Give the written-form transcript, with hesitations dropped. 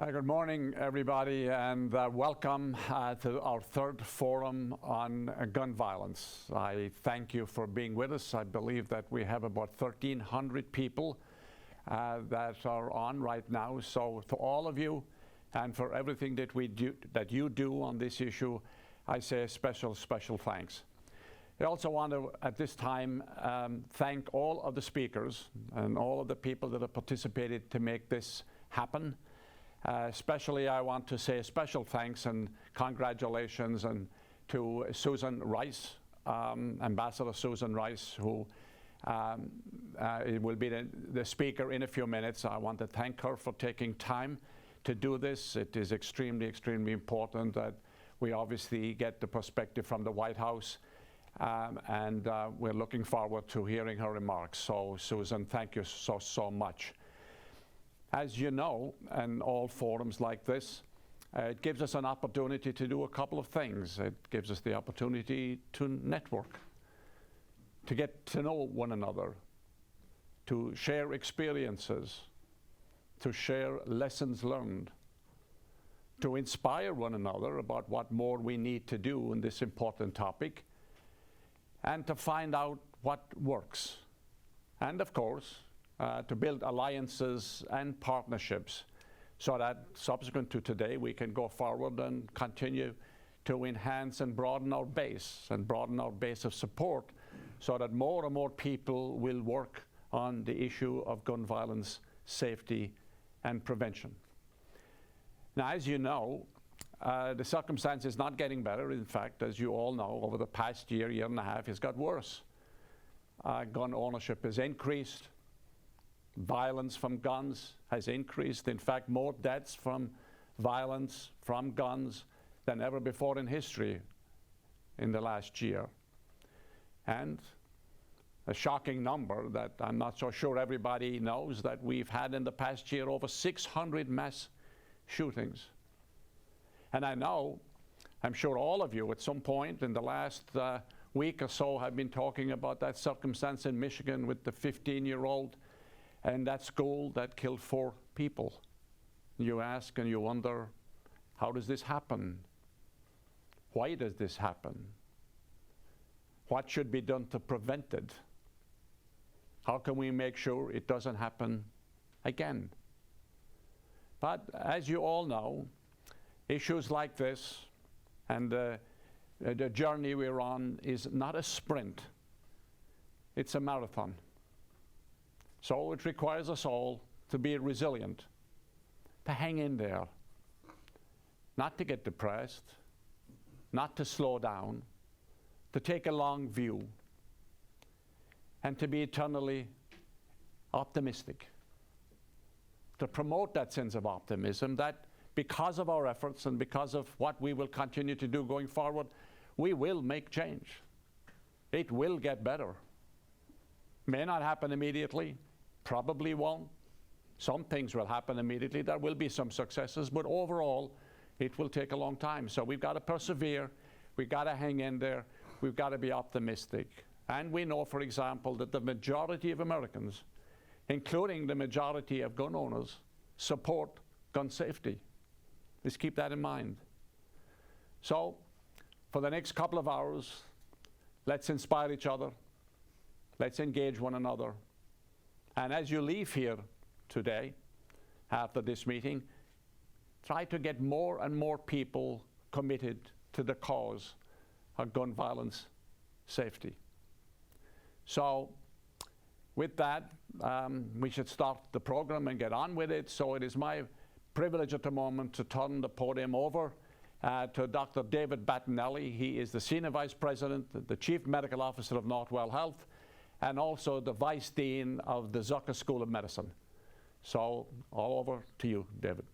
Good morning, everybody, and welcome to our third forum on gun violence. I thank you for being with us. I believe that we have about 1,300 people that are on right now. So to all of you and for everything that you do on this issue, I say a special thanks. I also want to, at this time, thank all of the speakers and all of the people that have participated to make this happen. Especially, I want to say a special thanks and congratulations to Susan Rice, Ambassador Susan Rice, who will be the speaker in a few minutes. I want to thank her for taking time to do this. It is extremely important that we obviously get the perspective from the White House, and we're looking forward to hearing her remarks. So, Susan, thank you so much. As you know, in all forums like this, it gives us an opportunity to do a couple of things. It gives us the opportunity to network, to get to know one another, to share experiences, to share lessons learned, to inspire one another about what more we need to do in this important topic, and to find out what works. And of course, to build alliances and partnerships so that subsequent to today we can go forward and continue to enhance and broaden our base of support so that more and more people will work on the issue of gun violence, safety, and prevention. Now, as you know, the circumstance is not getting better. In fact, as you all know, over the past year and a half, it's got worse. Gun ownership has increased. Violence from guns has increased. In fact, more deaths from violence from guns than ever before in history in the last year. And a shocking number that I'm not so sure everybody knows, that we've had in the past year over 600 mass shootings. And I know, I'm sure all of you at some point in the last week or so have been talking about that circumstance in Michigan with the 15-year-old and that school that killed 4 people. You ask and you wonder, how does this happen? Why does this happen? What should be done to prevent it? How can we make sure it doesn't happen again? But as you all know, issues like this and the journey we're on is not a sprint, it's a marathon. So it requires us all to be resilient, to hang in there, not to get depressed, not to slow down, to take a long view, and to be eternally optimistic, to promote that sense of optimism that because of our efforts and because of what we will continue to do going forward, we will make change. It will get better. May not happen immediately, probably won't. Some things will happen immediately. There will be some successes, but overall, it will take a long time. So we've got to persevere. We've got to hang in there. We've got to be optimistic. And we know, for example, that the majority of Americans, including the majority of gun owners, support gun safety. Let's keep that in mind. So for the next couple of hours, let's inspire each other. Let's engage one another. And as you leave here today, after this meeting, try to get more and more people committed to the cause of gun violence safety. So with that, we should start the program and get on with it. So it is my privilege at the moment to turn the podium over to Dr. David Battinelli. He is the Senior Vice President, the Chief Medical Officer of Northwell Health, and also the Vice Dean of the Zucker School of Medicine. So all over to you, David.